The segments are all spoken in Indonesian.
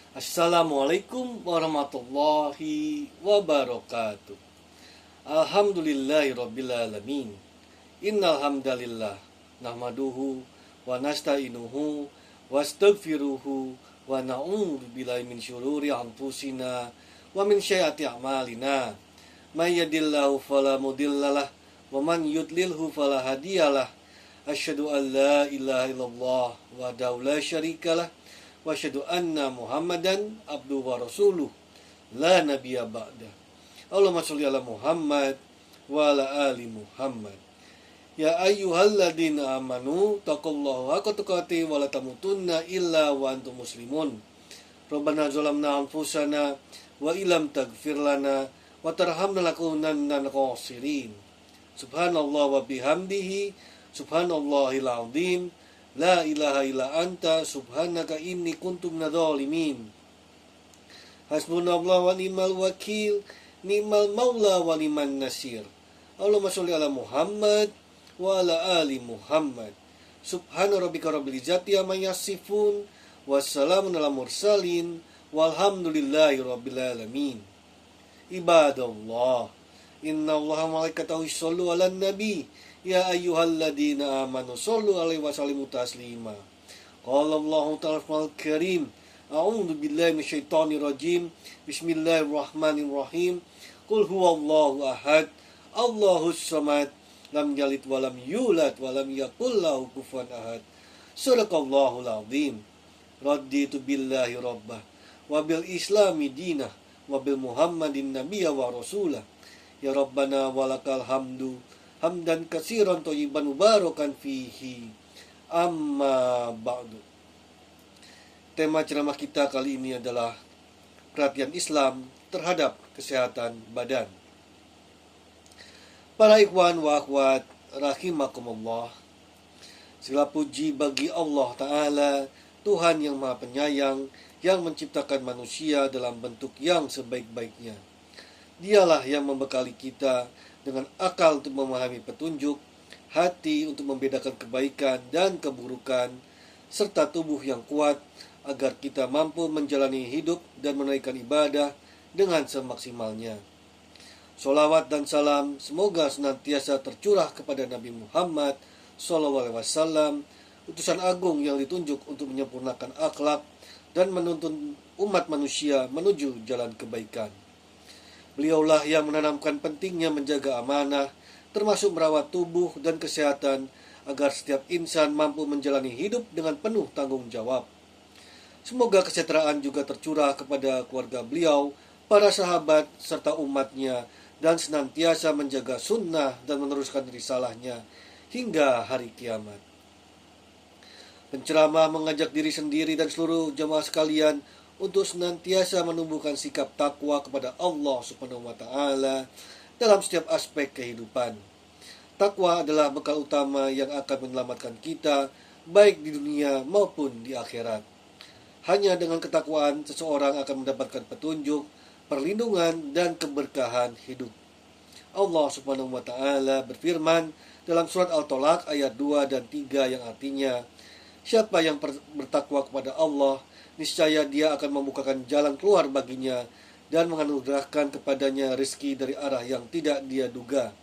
Assalamualaikum warahmatullahi wabarakatuh. Alhamdulillahirrabbilalamin. Innal hamdalillah nahmaduhu wa nasta'inuhu wa astaghfiruhu wa na'udzu billahi min syururi anfusina wa min sayyiati a'malina. May yahdihillahu fala mudhillalah wa man yudlilhu fala hadiyalah. Asyhadu an la ilaha illallah wahdahu la syarikalah wa asyhadu anna Muhammadan abduhu wa rasuluh la nabiyya ba'da. Allahumma sholli ala Muhammad wa ala ali Muhammad. Ya ayyuhalladzina amanu taqullaha haqqa tuqatih wa la tamutunna illa wa antum muslimun. Rabbana zalamna anfusana wa illam taghfir lana wa tarhamna lanakunanna minal khasirin. Subhanallah wa bihamdihi subhanallahil azim. La ilaha illa anta subhanaka inni kuntu minadh-dhalimin. Hasbunallahu wa ni'mal wakil, ni'mal maula wa ni'man nasir. Allahumma sholli ala Muhammad wa ala ali Muhammad. Subhana rabbika rabbil izzati amma yasifun, wassalamun ala mursalin, walhamdulillahi rabbil alamin. Ibadallah, inna allaha malaikatahu yushollu ala nabi. Ya ayyuhalladzina amanu shollu alaihi wa sallimu taslima. Qala Allahu ta'ala fil karim, a'udzu billahi minasyaitonir rajim. Bismillahirrahmanirrahim. Qul huwallahu ahad, Allahus samad, lam yalid wa lam yulad wa lam yakul lahu kufuwan ahad. Shadaqallahul azim. Raditu billahi rabbah wa bil islami dinah wa bil muhammadin nabiyya wa rasulah. Ya rabbana walakal hamdu hamdan katsiran thayyiban mubarakan fihi, amma ba'du. Tema ceramah kita kali ini adalah perhatian Islam terhadap kesehatan badan. Para ikhwan wa akhwat rahimakumullah, segala puji bagi Allah Ta'ala, Tuhan yang Maha Penyayang, yang menciptakan manusia dalam bentuk yang sebaik-baiknya. Dialah yang membekali kita dengan akal untuk memahami petunjuk, hati untuk membedakan kebaikan dan keburukan, serta tubuh yang kuat agar kita mampu menjalani hidup dan menunaikan ibadah dengan semaksimalnya. Sholawat dan salam semoga senantiasa tercurah kepada Nabi Muhammad SAW, utusan agung yang ditunjuk untuk menyempurnakan akhlak dan menuntun umat manusia menuju jalan kebaikan. Beliaulah yang menanamkan pentingnya menjaga amanah, termasuk merawat tubuh dan kesehatan, agar setiap insan mampu menjalani hidup dengan penuh tanggung jawab. Semoga kesejahteraan juga tercurah kepada keluarga beliau, para sahabat, serta umatnya, dan senantiasa menjaga sunnah dan meneruskan risalahnya hingga hari kiamat. Penceramah mengajak diri sendiri dan seluruh jamaah sekalian untuk senantiasa menumbuhkan sikap takwa kepada Allah Subhanahu wa Ta'ala dalam setiap aspek kehidupan. Takwa adalah bekal utama yang akan menyelamatkan kita baik di dunia maupun di akhirat. Hanya dengan ketakwaan seseorang akan mendapatkan petunjuk, perlindungan, dan keberkahan hidup. Allah Subhanahu wa Ta'ala berfirman dalam surat Al-Talaq ayat 2 dan 3 yang artinya, siapa yang bertakwa kepada Allah, niscaya dia akan membukakan jalan keluar baginya dan menganugerahkan kepadanya rezeki dari arah yang tidak dia duga.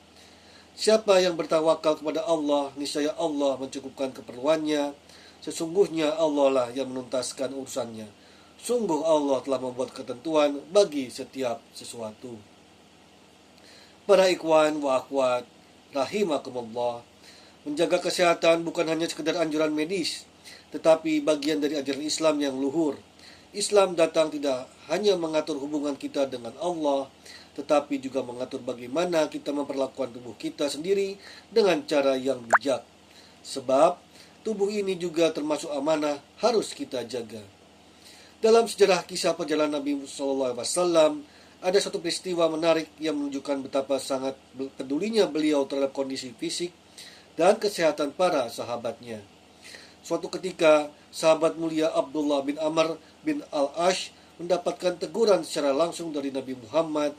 Siapa yang bertawakal kepada Allah, niscaya Allah mencukupkan keperluannya. Sesungguhnya Allah lah yang menuntaskan urusannya. Sungguh Allah telah membuat ketentuan bagi setiap sesuatu. Para ikhwan wa akhwat rahimakumullah, menjaga kesehatan bukan hanya sekedar anjuran medis, tetapi bagian dari ajaran Islam yang luhur. Islam datang tidak hanya mengatur hubungan kita dengan Allah, tetapi juga mengatur bagaimana kita memperlakukan tubuh kita sendiri dengan cara yang bijak. Sebab tubuh ini juga termasuk amanah, harus kita jaga. Dalam sejarah kisah perjalanan Nabi SAW, ada satu peristiwa menarik yang menunjukkan betapa sangat pedulinya beliau terhadap kondisi fisik dan kesehatan para sahabatnya. Suatu ketika, sahabat mulia Abdullah bin Amr bin Al-Ash mendapatkan teguran secara langsung dari Nabi Muhammad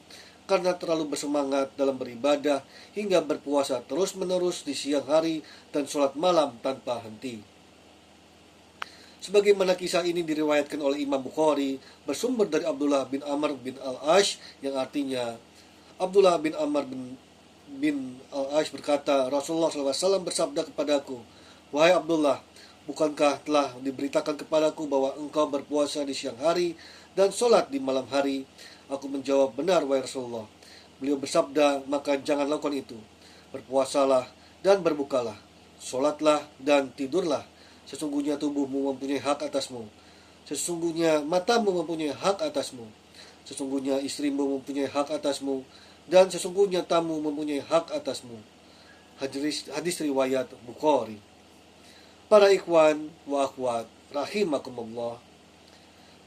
karena terlalu bersemangat dalam beribadah hingga berpuasa terus-menerus di siang hari dan sholat malam tanpa henti. Sebagaimana kisah ini diriwayatkan oleh Imam Bukhari bersumber dari Abdullah bin Amr bin Al-Ash, yang artinya Abdullah bin Amr bin Al-Ash berkata, Rasulullah SAW bersabda kepadaku, "Wahai Abdullah, bukankah telah diberitakan kepadaku bahwa engkau berpuasa di siang hari dan sholat di malam hari?" Aku menjawab, "Benar, wahai Rasulullah." Beliau bersabda, "Maka jangan lakukan itu. Berpuasalah dan berbukalah, sholatlah dan tidurlah. Sesungguhnya tubuhmu mempunyai hak atasmu. Sesungguhnya matamu mempunyai hak atasmu. Sesungguhnya istrimu mempunyai hak atasmu. Dan sesungguhnya tamu mempunyai hak atasmu." Hadis riwayat Bukhari. Para ikhwan wa akhwat rahimakumullah,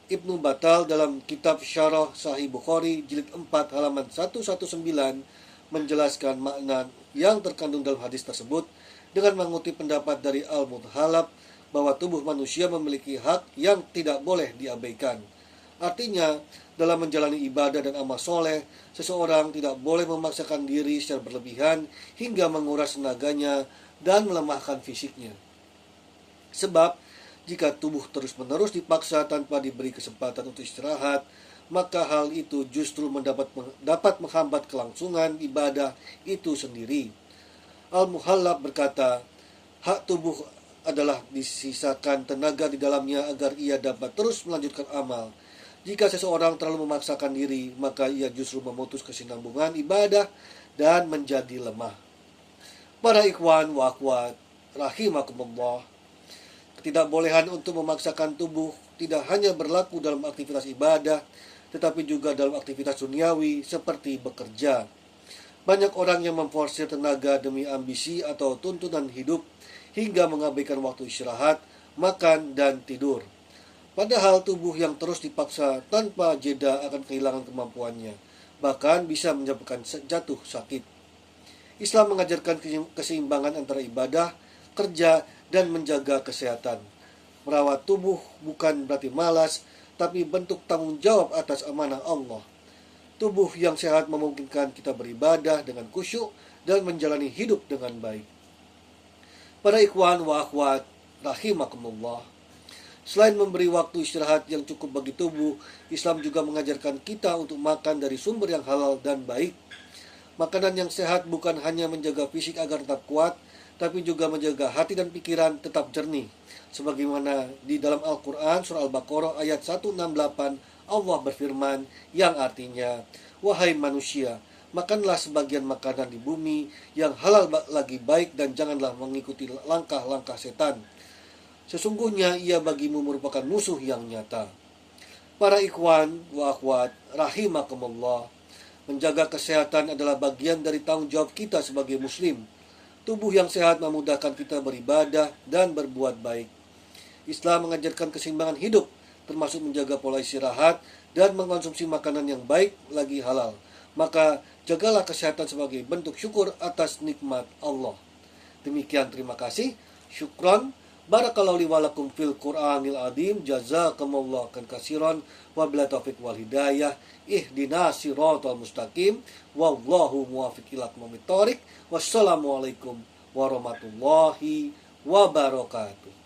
Ibnu Batal dalam kitab Syarah Sahih Bukhari jilid 4 halaman 119 menjelaskan makna yang terkandung dalam hadis tersebut dengan mengutip pendapat dari Al-Mudhalab bahwa tubuh manusia memiliki hak yang tidak boleh diabaikan. Artinya, dalam menjalani ibadah dan amal soleh, seseorang tidak boleh memaksakan diri secara berlebihan hingga menguras tenaganya dan melemahkan fisiknya. Sebab, jika tubuh terus-menerus dipaksa tanpa diberi kesempatan untuk istirahat, maka hal itu justru dapat menghambat kelangsungan ibadah itu sendiri. Al-Muhallab berkata, hak tubuh adalah disisakan tenaga di dalamnya agar ia dapat terus melanjutkan amal. Jika seseorang terlalu memaksakan diri, maka ia justru memutus kesinambungan ibadah dan menjadi lemah. Para ikhwan wa akhwat rahimakumullah, ketidakbolehan untuk memaksakan tubuh tidak hanya berlaku dalam aktivitas ibadah, tetapi juga dalam aktivitas duniawi seperti bekerja. Banyak orang yang memforsir tenaga demi ambisi atau tuntutan hidup hingga mengabaikan waktu istirahat, makan, dan tidur. Padahal tubuh yang terus dipaksa tanpa jeda akan kehilangan kemampuannya, bahkan bisa menyebabkan jatuh sakit. Islam mengajarkan keseimbangan antara ibadah, kerja, dan menjaga kesehatan. Merawat tubuh bukan berarti malas, tapi bentuk tanggung jawab atas amanah Allah. Tubuh yang sehat memungkinkan kita beribadah dengan khusyuk dan menjalani hidup dengan baik. Para ikhwan wa akhwat rahimakumullah, selain memberi waktu istirahat yang cukup bagi tubuh, Islam juga mengajarkan kita untuk makan dari sumber yang halal dan baik. Makanan yang sehat bukan hanya menjaga fisik agar tetap kuat, tapi juga menjaga hati dan pikiran tetap jernih. Sebagaimana di dalam Al-Quran surah Al-Baqarah ayat 168, Allah berfirman yang artinya, "Wahai manusia, makanlah sebagian makanan di bumi yang halal lagi baik dan janganlah mengikuti langkah-langkah setan. Sesungguhnya ia bagimu merupakan musuh yang nyata." Para ikhwan wa akhwat rahimakumullah, menjaga kesehatan adalah bagian dari tanggung jawab kita sebagai muslim. Tubuh yang sehat memudahkan kita beribadah dan berbuat baik. Islam mengajarkan keseimbangan hidup, termasuk menjaga pola istirahat dan mengkonsumsi makanan yang baik lagi halal. Maka jagalah kesehatan sebagai bentuk syukur atas nikmat Allah. Demikian, terima kasih. Syukran. Barakallahu li wa lakum fil Qur'anil azim. Jazakumullah katsiran. Wabillahi taufiq wal hidayah. Ihdinas siratal mustaqim. Wallahu muwaffiq ila aqwamit thoriq. Wassalamualaikum warahmatullahi wabarakatuh.